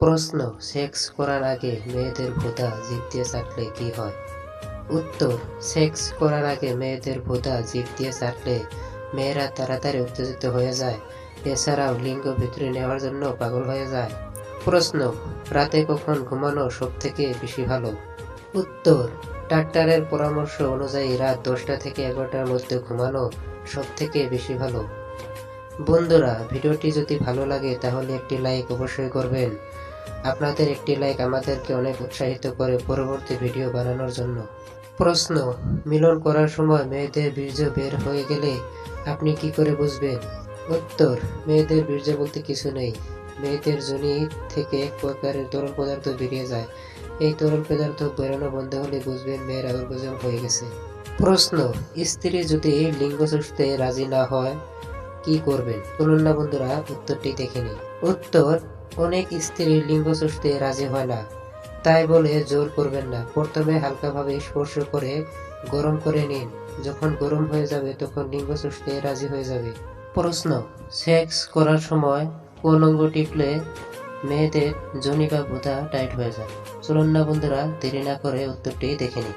প্রশ্ন, সেক্স করার আগে মেয়েদের ভোঁতা জিভ দিয়ে চাটলে কি হয়? উত্তর, সেক্স করার আগে মেয়েদের ভোঁতা জিভ দিয়ে চাটলে মেয়েরা তাড়াতাড়ি উত্তেজিত হয়ে যায়, এছাড়াও লিঙ্গ ভিতরে নেওয়ার জন্য পাগল হয়ে যায়। প্রশ্ন, রাতে কখন ঘুমানো সব থেকে বেশি ভালো? উত্তর, ডাক্তারের পরামর্শ অনুযায়ী রাত 10টা থেকে 11টার মধ্যে ঘুমানো সব থেকে বেশি ভালো। বন্ধুরা, ভিডিওটি যদি ভালো লাগে তাহলে একটি লাইক অবশ্যই করবেন। আপনাদের একটি লাইক আমাদেরকে অনেক উৎসাহিত করে পরবর্তী ভিডিও বানানোর জন্য। প্রশ্ন, মিলন করার সময় মেয়েদের বীর্য বের হয়ে গেলে আপনি কি করে বুঝবেন? উত্তর, মেয়েদের বীর্য বলতে কিছু নেই। মেয়েদের যোনি থেকে এক প্রকারের তরল পদার্থ বেরিয়ে যায়। এই তরল পদার্থ বেরোনো বন্ধ হলে বুঝবেন মেয়ের অর্গাজম হয়ে গেছে। প্রশ্ন, স্ত্রী যদি লিঙ্গ চুষতে রাজি না হয় কি করবেন? চলুন না বন্ধুরা উত্তরটি দেখে নিই। উত্তর, অনেক স্ত্রী লিঙ্গ চুষতে রাজি হয় না, তাই বলে জোর করবেন না। প্রথমে হালকাভাবে স্পর্শ করে গরম করে নিন। যখন গরম হয়ে যাবে তখন লিঙ্গ চুষতে রাজি হয়ে যাবে। প্রশ্ন, সেক্স করার সময় কোন অঙ্গ টিপলে মেয়েদের যোনি বা ভোঁতা টাইট হয়ে যায়? চলুন না বন্ধুরা দেরি না করে উত্তরটি দেখে নিই।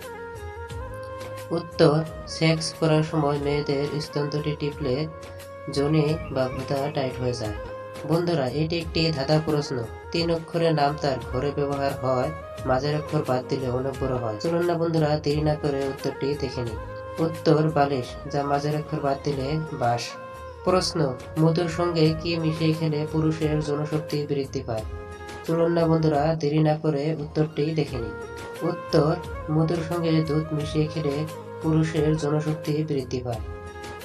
উত্তর, সেক্স করার সময় মেয়েদের স্তনটি টিপলে যোনি বা ভোঁতা টাইট হয়ে যায়। বন্ধুরা, এটি একটি ধাঁধা প্রশ্ন। 3 অক্ষরের নাম তার ঘরে ব্যবহার হয়, মাঝের অক্ষর বাদ দিলে অনেক বড় হয়। চলুন না বন্ধুরা দেরি না করে উত্তরটি দেখে নিই। উত্তর, বালিশ, যা মাঝের অক্ষর বাদ দিলে বাঁশ। প্রশ্ন, মধুর সঙ্গে কি মিশিয়ে খেলে পুরুষের যৌনশক্তি বৃদ্ধি পায়? চলুন না বন্ধুরা দেরি না করে উত্তরটি দেখে নিই। উত্তর, মধুর সঙ্গে দুধ মিশিয়ে খেলে পুরুষের যৌনশক্তি বৃদ্ধি পায়।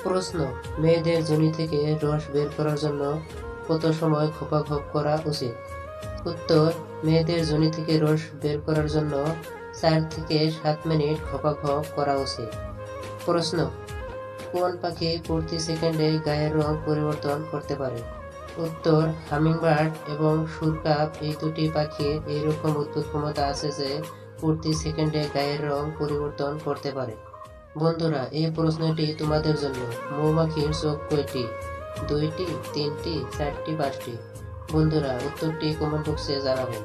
প্রশ্ন, মেয়েদের যোনি থেকে রস বের করার জন্য কত সময় খোপাঘপ করা উচিত? উত্তর, মেয়েদের যোনি থেকে রস বের করার জন্য 4 থেকে 7 মিনিট খোপাঘপ করা উচিত। প্রশ্ন, কোন পাখি প্রতি সেকেন্ডে গায়ের রং পরিবর্তন করতে পারে? উত্তর, হামিংবার্ড এবং সুরকাপ এই দুটি পাখির এইরকম অদ্ভুত ক্ষমতা আছে যে প্রতি সেকেন্ডে গায়ের রং পরিবর্তন করতে পারে। বন্ধুরা, এই প্রশ্নটি তোমাদের জন্য। মৌমাছির চোখ কয়টি? 2টি, 3টি, 4টি, 5টি? বন্ধুরা, উত্তরটি কমেন্ট বক্সে জানাবেন।